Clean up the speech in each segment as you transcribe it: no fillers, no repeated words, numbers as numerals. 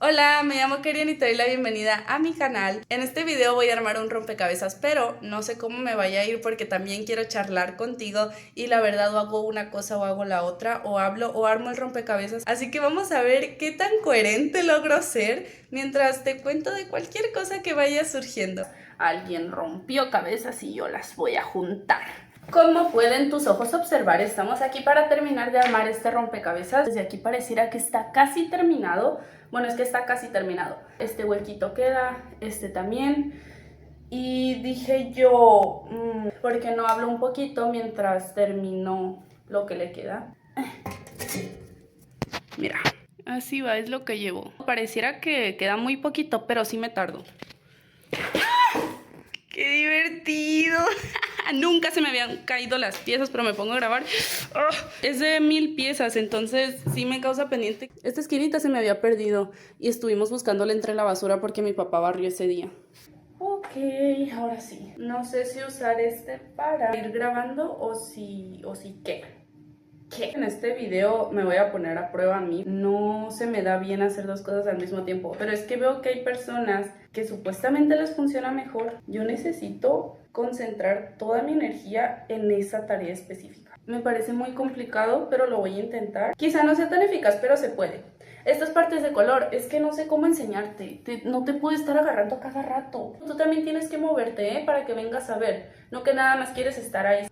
Hola, me llamo Kerian y te doy la bienvenida a mi canal. En este video voy a armar un rompecabezas, pero no sé cómo me vaya a ir porque también quiero charlar contigo y la verdad o hago una cosa o hago la otra, o hablo o armo el rompecabezas. Así que vamos a ver qué tan coherente logro ser mientras te cuento de cualquier cosa que vaya surgiendo. Alguien rompió cabezas y yo las voy a juntar. Como pueden tus ojos observar, estamos aquí para terminar de armar este rompecabezas. Desde aquí pareciera que está casi terminado. Bueno, es que está casi terminado. Este huequito queda, este también. Y dije yo, ¿por qué no hablo un poquito mientras termino lo que le queda? Mira, así va, es lo que llevo. Pareciera que queda muy poquito, pero sí me tardo. ¡Qué divertido! Nunca se me habían caído las piezas, pero me pongo a grabar. Es de 1000 piezas, entonces sí me causa pendiente. Esta esquinita se me había perdido y estuvimos buscándola entre la basura porque mi papá barrió ese día. Ok, ahora sí. No sé si usar este para ir grabando o si qué. En este video me voy a poner a prueba a mí. No se me da bien hacer dos cosas al mismo tiempo, pero es que veo que hay personas que supuestamente les funciona mejor. Yo necesito concentrar toda mi energía en esa tarea específica. Me parece muy complicado, pero lo voy a intentar. Quizá no sea tan eficaz, pero se puede. Estas partes de color, es que no sé cómo enseñarte. No te puedo estar agarrando a cada rato. Tú también tienes que moverte, para que vengas a ver. No que nada más quieres estar ahí.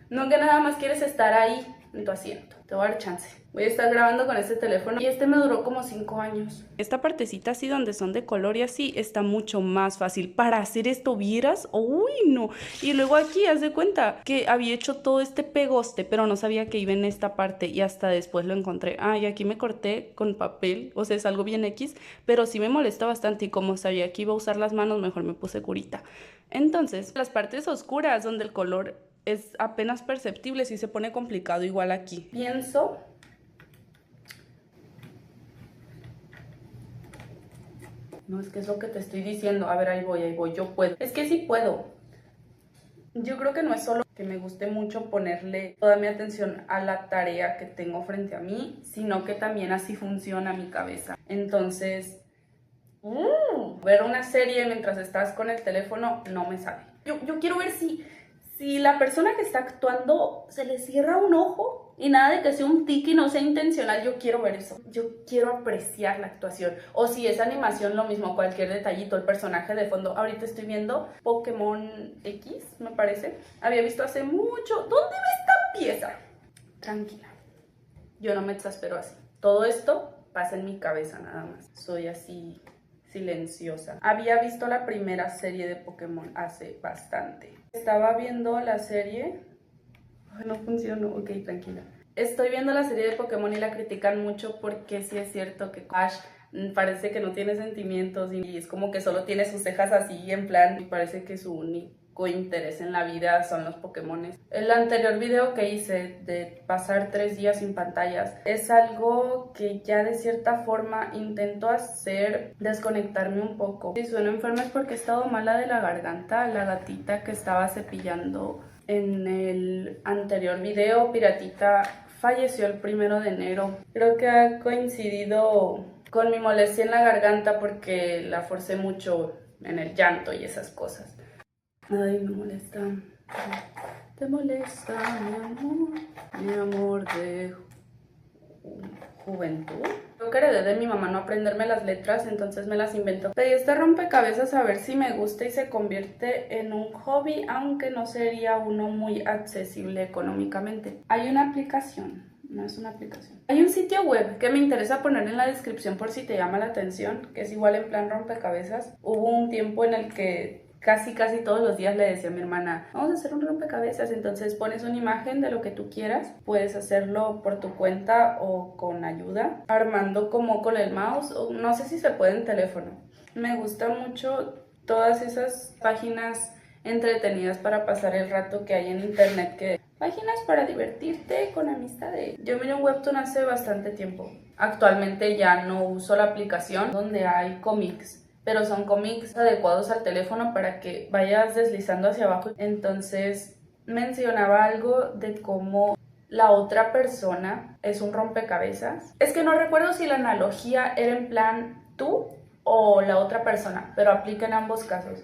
No que nada más quieres estar ahí en tu asiento. Te voy a dar chance. Voy a estar grabando con este teléfono y este me duró como 5 años. Esta partecita así donde son de color y así está mucho más fácil. Para hacer esto vieras, uy no. Y luego aquí haz de cuenta que había hecho todo este pegoste, pero no sabía que iba en esta parte y hasta después lo encontré. Y aquí me corté con papel, o sea es algo bien X, pero sí me molesta bastante y como sabía que iba a usar las manos mejor me puse curita. Entonces las partes oscuras donde el color es apenas perceptible, si se pone complicado igual aquí. Pienso no, es que es lo que te estoy diciendo. A ver, ahí voy, yo puedo. Es que sí puedo. Yo creo que no es solo que me guste mucho ponerle toda mi atención a la tarea que tengo frente a mí, sino que también así funciona mi cabeza. Entonces, ver una serie mientras estás con el teléfono no me sale. Yo quiero ver si la persona que está actuando se le cierra un ojo y nada de que sea un tic y no sea intencional. Yo quiero ver eso. Yo quiero apreciar la actuación. O si es animación, lo mismo, cualquier detallito, el personaje de fondo. Ahorita estoy viendo Pokémon X, me parece. Había visto hace mucho. ¿Dónde va esta pieza? Tranquila. Yo no me exaspero así. Todo esto pasa en mi cabeza nada más. Soy así silenciosa. Había visto la primera serie de Pokémon hace bastante. Estaba viendo la serie. Ay, no funcionó. Ok, tranquila. Estoy viendo la serie de Pokémon y la critican mucho porque sí es cierto que Ash parece que no tiene sentimientos y es como que solo tiene sus cejas así en plan y parece que su único interés en la vida son los Pokémones. El anterior video que hice de pasar 3 días sin pantallas es algo que ya de cierta forma intento hacer desconectarme un poco. Si sueno enferma es porque he estado mala de la garganta. La gatita que estaba cepillando en el anterior video, Piratita, falleció el 1 de enero. Creo que ha coincidido con mi molestia en la garganta porque la forcé mucho en el llanto y esas cosas. Ay, me molesta. Te molesta, mi amor de juventud. Creo que heredé de mi mamá no aprenderme las letras, entonces me las invento. Pedí este rompecabezas a ver si me gusta y se convierte en un hobby, aunque no sería uno muy accesible económicamente. Hay una aplicación, no es una aplicación. Hay un sitio web que me interesa poner en la descripción por si te llama la atención, que es igual en plan rompecabezas. Hubo un tiempo en el que casi todos los días le decía a mi hermana, vamos a hacer un rompecabezas, entonces pones una imagen de lo que tú quieras, puedes hacerlo por tu cuenta o con ayuda, armando como con el mouse, o no sé si se puede en teléfono. Me gusta mucho todas esas páginas entretenidas para pasar el rato que hay en internet, que páginas para divertirte con amistades. Yo miré un webtoon hace bastante tiempo. Actualmente ya no uso la aplicación donde hay cómics, pero son cómics adecuados al teléfono para que vayas deslizando hacia abajo. Entonces mencionaba algo de cómo la otra persona es un rompecabezas. Es que no recuerdo si la analogía era en plan tú o la otra persona, pero aplica en ambos casos.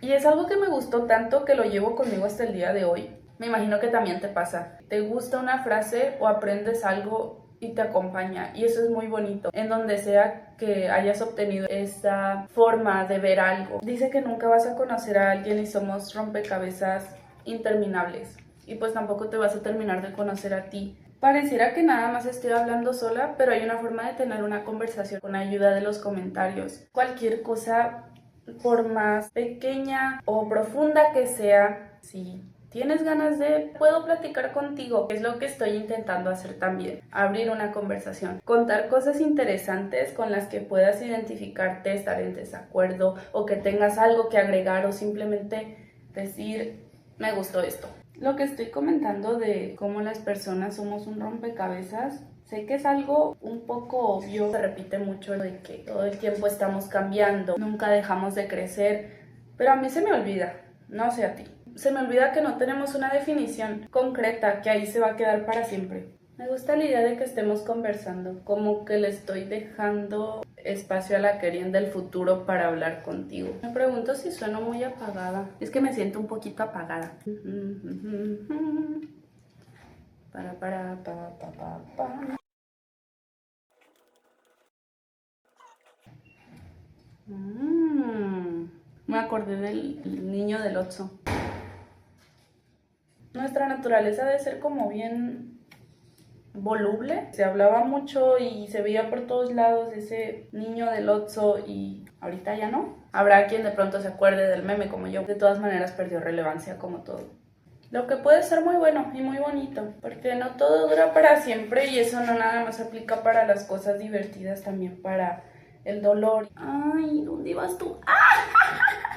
Y es algo que me gustó tanto que lo llevo conmigo hasta el día de hoy. Me imagino que también te pasa. Te gusta una frase o aprendes algo y te acompaña. Y eso es muy bonito. En donde sea que hayas obtenido esa forma de ver algo. Dice que nunca vas a conocer a alguien y somos rompecabezas interminables. Y pues tampoco te vas a terminar de conocer a ti. Pareciera que nada más estoy hablando sola, pero hay una forma de tener una conversación con ayuda de los comentarios. Cualquier cosa, por más pequeña o profunda que sea, si tienes ganas de, puedo platicar contigo, que es lo que estoy intentando hacer también, abrir una conversación, contar cosas interesantes con las que puedas identificarte, estar en desacuerdo o que tengas algo que agregar o simplemente decir, me gustó esto. Lo que estoy comentando de cómo las personas somos un rompecabezas, sé que es algo un poco obvio, se repite mucho de que todo el tiempo estamos cambiando, nunca dejamos de crecer, pero a mí se me olvida, no sé a ti. Se me olvida que no tenemos una definición concreta que ahí se va a quedar para siempre. Me gusta la idea de que estemos conversando, como que le estoy dejando espacio a la Keren del futuro para hablar contigo. Me pregunto si sueno muy apagada. Es que me siento un poquito apagada. Me acordé del niño del Otso. Nuestra naturaleza debe ser como bien voluble. Se hablaba mucho y se veía por todos lados ese niño del Otso y ahorita ya no. Habrá quien de pronto se acuerde del meme como yo. De todas maneras perdió relevancia como todo. Lo que puede ser muy bueno y muy bonito, porque no todo dura para siempre y eso no nada más aplica para las cosas divertidas, también para el dolor. Ay, ¿dónde vas tú?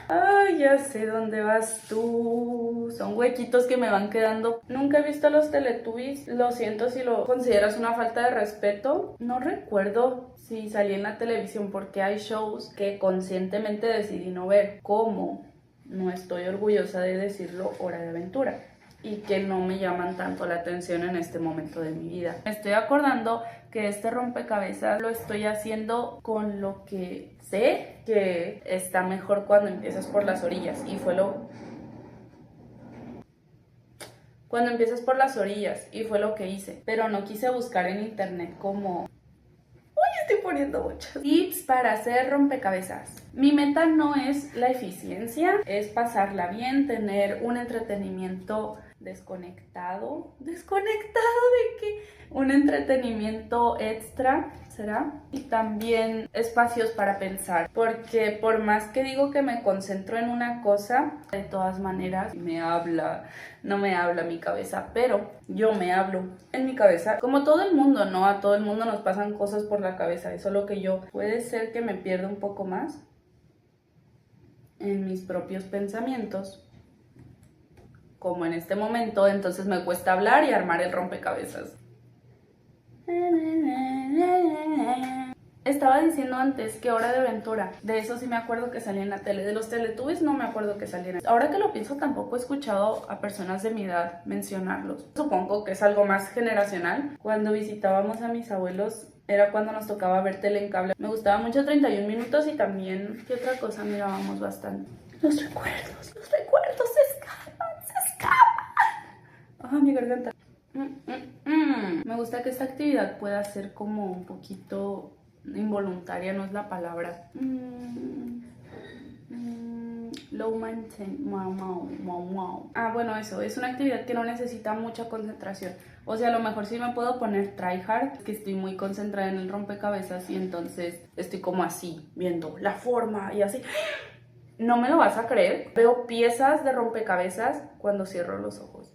Ay, ya sé dónde vas tú. Son huequitos que me van quedando. Nunca he visto a los Teletubbies. Lo siento si lo consideras una falta de respeto. No recuerdo si salí en la televisión porque hay shows que conscientemente decidí no ver. ¿Cómo? No estoy orgullosa de decirlo, Hora de Aventura, y que no me llaman tanto la atención en este momento de mi vida. Me estoy acordando que este rompecabezas lo estoy haciendo con lo que sé que está mejor cuando empiezas por las orillas, y fue lo... Cuando empiezas por las orillas, y fue lo que hice, pero no quise buscar en internet como... Estoy poniendo muchos tips para hacer rompecabezas. Mi meta no es la eficiencia, es pasarla bien, tener un entretenimiento desconectado. ¿Desconectado de qué? Un entretenimiento extra, ¿será? Y también espacios para pensar, porque por más que digo que me concentro en una cosa, de todas maneras no me habla mi cabeza, pero yo me hablo en mi cabeza. Como todo el mundo, ¿no? A todo el mundo nos pasan cosas por la cabeza, eso es lo que yo... Puede ser que me pierda un poco más en mis propios pensamientos, como en este momento, entonces me cuesta hablar y armar el rompecabezas. Estaba diciendo antes que Hora de Aventura, de eso sí me acuerdo que salía en la tele. De los Teletubbies no me acuerdo que salieran. Ahora que lo pienso, tampoco he escuchado a personas de mi edad mencionarlos. Supongo que es algo más generacional. Cuando visitábamos a mis abuelos era cuando nos tocaba ver tele en cable. Me gustaba mucho 31 minutos y también, ¿qué otra cosa mirábamos bastante? Los recuerdos se escapan. Ah, mi garganta. Me gusta que esta actividad pueda ser como un poquito involuntaria, no es la palabra. Low maintain. Ah, bueno, eso es una actividad que no necesita mucha concentración. O sea, a lo mejor sí me puedo poner tryhard, que estoy muy concentrada en el rompecabezas y entonces estoy como así, viendo la forma y así. No me lo vas a creer, veo piezas de rompecabezas cuando cierro los ojos.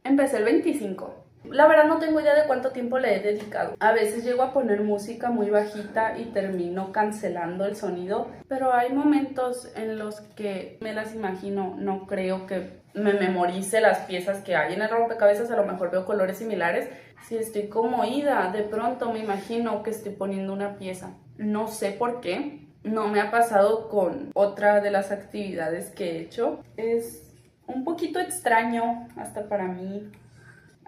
Empecé el 25. La verdad no tengo idea de cuánto tiempo le he dedicado. A veces llego a poner música muy bajita y termino cancelando el sonido, pero hay momentos en los que me las imagino. No creo que me memorice las piezas que hay en el rompecabezas, a lo mejor veo colores similares. Si estoy como ida, de pronto me imagino que estoy poniendo una pieza. No sé por qué. No me ha pasado con otra de las actividades que he hecho. Es un poquito extraño hasta para mí.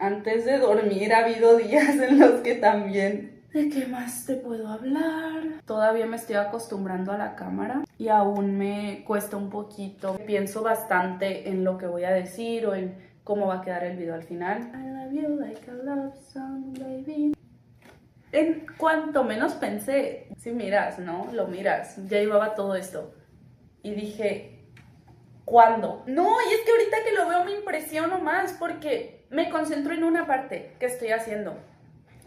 Antes de dormir ha habido días en los que también... ¿De qué más te puedo hablar? Todavía me estoy acostumbrando a la cámara y aún me cuesta un poquito. Pienso bastante en lo que voy a decir o en cómo va a quedar el video al final. I love you like a love song, baby. En cuanto menos pensé, si miras, ¿no? Lo miras, ya llevaba todo esto. Y dije, ¿cuándo? No, y es que ahorita que lo veo me impresiono más porque me concentro en una parte que estoy haciendo.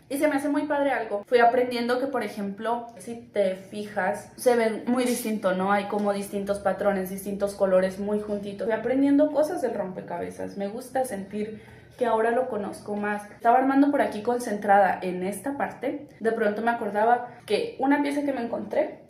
Y se me hace muy padre algo. Fui aprendiendo que, por ejemplo, si te fijas, se ven muy distinto, ¿no? Hay como distintos patrones, distintos colores muy juntitos. Fui aprendiendo cosas del rompecabezas. Me gusta sentir que ahora lo conozco más. Estaba armando por aquí concentrada en esta parte. De pronto me acordaba que una pieza que me encontré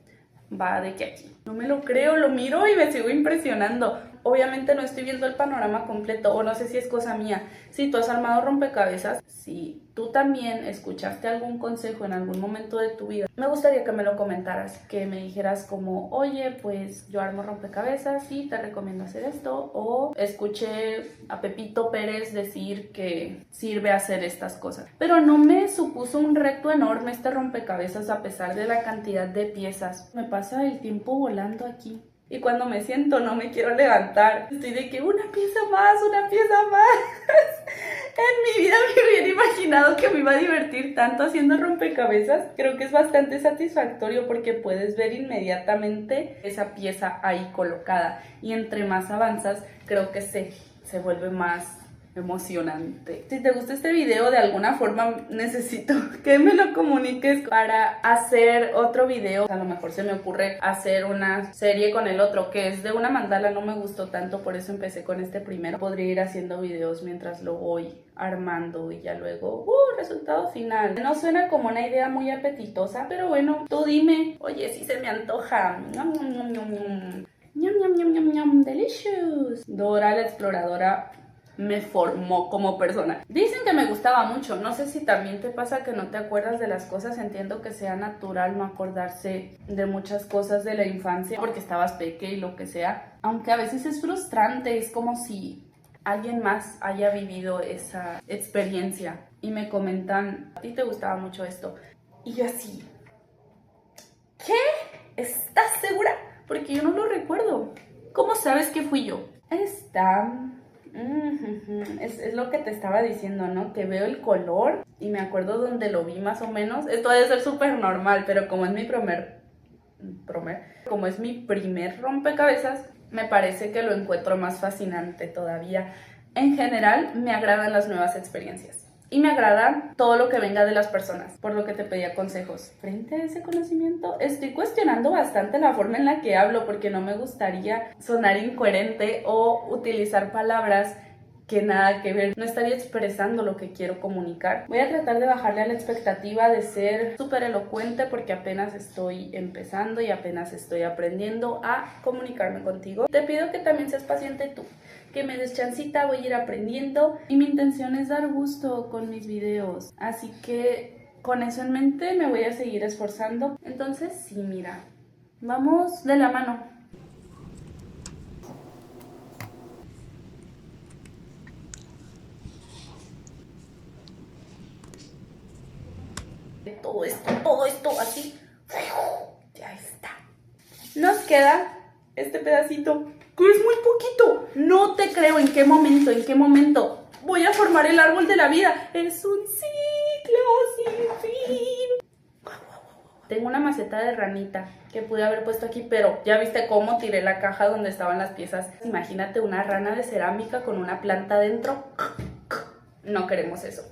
va de que aquí. No me lo creo, lo miro y me sigo impresionando. Obviamente no estoy viendo el panorama completo, o no sé si es cosa mía. Si tú has armado rompecabezas, si tú también escuchaste algún consejo en algún momento de tu vida, me gustaría que me lo comentaras, que me dijeras como, oye, pues yo armo rompecabezas y te recomiendo hacer esto, o escuché a Pepito Pérez decir que sirve hacer estas cosas. Pero no me supuso un reto enorme este rompecabezas a pesar de la cantidad de piezas. Me pasa el tiempo volando aquí. Y cuando me siento no me quiero levantar. Estoy de que una pieza más, una pieza más. En mi vida me hubiera imaginado que me iba a divertir tanto haciendo rompecabezas. Creo que es bastante satisfactorio porque puedes ver inmediatamente esa pieza ahí colocada. Y entre más avanzas, creo que se vuelve más emocionante. Si te gusta este video, de alguna forma necesito que me lo comuniques para hacer otro video. A lo mejor se me ocurre hacer una serie con el otro, que es de una mandala. No me gustó tanto, por eso empecé con este primero. Podría ir haciendo videos mientras lo voy armando y ya luego, resultado final. No suena como una idea muy apetitosa, pero bueno, tú dime. Oye, si se me antoja. Ñam, ñam, ñam, ñam, ñam. Ñam, ñam, ñam, ñam, ñam. Delicious. Dora la exploradora me formó como persona. Dicen que me gustaba mucho. No sé si también te pasa que no te acuerdas de las cosas. Entiendo que sea natural no acordarse de muchas cosas de la infancia porque estabas pequeña y lo que sea. Aunque a veces es frustrante. Es como si alguien más haya vivido esa experiencia y me comentan, a ti te gustaba mucho esto. Y yo así, ¿qué? ¿Estás segura? Porque yo no lo recuerdo. ¿Cómo sabes que fui yo? Es lo que te estaba diciendo, ¿no? Que veo el color y me acuerdo donde lo vi más o menos. Esto debe ser súper normal, pero como es mi primer rompecabezas, me parece que lo encuentro más fascinante todavía. En general, me agradan las nuevas experiencias. Y me agrada todo lo que venga de las personas, por lo que te pedía consejos. Frente a ese conocimiento, estoy cuestionando bastante la forma en la que hablo porque no me gustaría sonar incoherente o utilizar palabras que nada que ver. No estaría expresando lo que quiero comunicar. Voy a tratar de bajarle a la expectativa de ser súper elocuente porque apenas estoy empezando y apenas estoy aprendiendo a comunicarme contigo. Te pido que también seas paciente tú, que me des chancita, voy a ir aprendiendo y mi intención es dar gusto con mis videos. Así que con eso en mente me voy a seguir esforzando. Entonces sí, mira, vamos de la mano. Todo esto así, ya está. Nos queda este pedacito, que es muy poquito. No te creo. ¿En qué momento voy a formar el árbol de la vida? Es un ciclo sin fin. Tengo una maceta de ranita que pude haber puesto aquí, pero ya viste cómo tiré la caja donde estaban las piezas. Imagínate una rana de cerámica con una planta dentro. No queremos eso.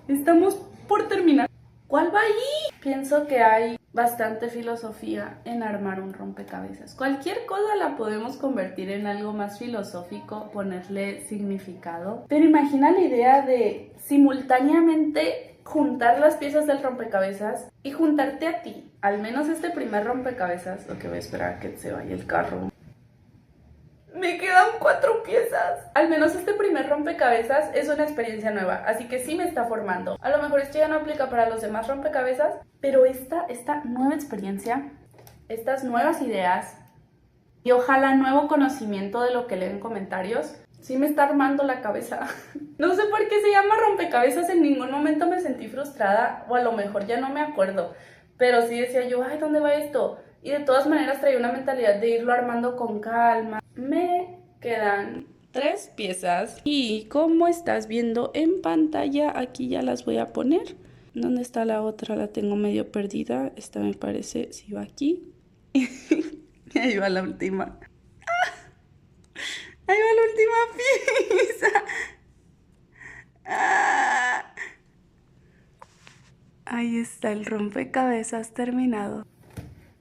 Estamos por terminar. ¿Cuál va ahí? Pienso que hay bastante filosofía en armar un rompecabezas. Cualquier cosa la podemos convertir en algo más filosófico, ponerle significado. Pero imagina la idea de simultáneamente juntar las piezas del rompecabezas y juntarte a ti. Al menos este primer rompecabezas, lo que voy a esperar a que se vaya el carro. Me quedan 4 piezas. Al menos este primer rompecabezas es una experiencia nueva, así que sí me está formando. A lo mejor esto ya no aplica para los demás rompecabezas, pero esta nueva experiencia, estas nuevas ideas y ojalá nuevo conocimiento de lo que leo en comentarios, Sí me está armando la cabeza. No sé por qué se llama rompecabezas, en ningún momento me sentí frustrada, o a lo mejor ya no me acuerdo, pero sí decía yo, ay, ¿dónde va esto? Y de todas maneras traía una mentalidad de irlo armando con calma. Me quedan 3 piezas y como estás viendo en pantalla, aquí ya las voy a poner. ¿Dónde está la otra? La tengo medio perdida. Esta me parece, si va aquí. Y ahí va la última. Ahí va la última pieza. Ah. Ahí está el rompecabezas terminado.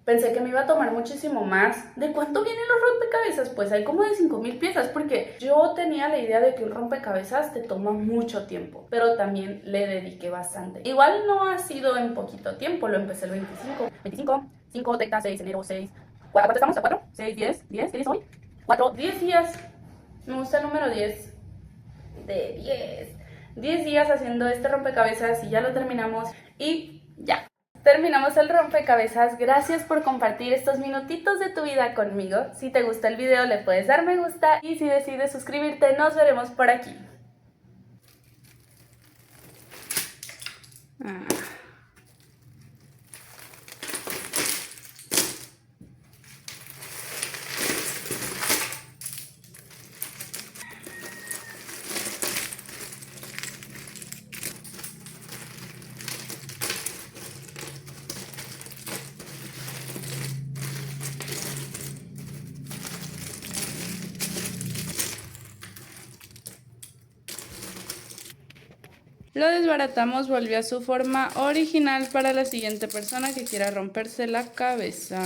Pensé que me iba a tomar muchísimo más. ¿De cuánto vienen los rompecabezas? Pues hay como de 5000 piezas, porque yo tenía la idea de que un rompecabezas te toma mucho tiempo, pero también le dediqué bastante. Igual no ha sido en poquito tiempo, lo empecé el 25, 5, 30, 6, enero, 6. ¿Cuánto estamos? ¿A 4? 6, 10, 10, ¿qué dice hoy? 4, 10 días. Me gusta el número 10. De 10 días haciendo este rompecabezas y ya lo terminamos y ya. Terminamos el rompecabezas. Gracias por compartir estos minutitos de tu vida conmigo. Si te gustó el video le puedes dar me gusta y si decides suscribirte nos veremos por aquí. Lo desbaratamos, volvió a su forma original para la siguiente persona que quiera romperse la cabeza.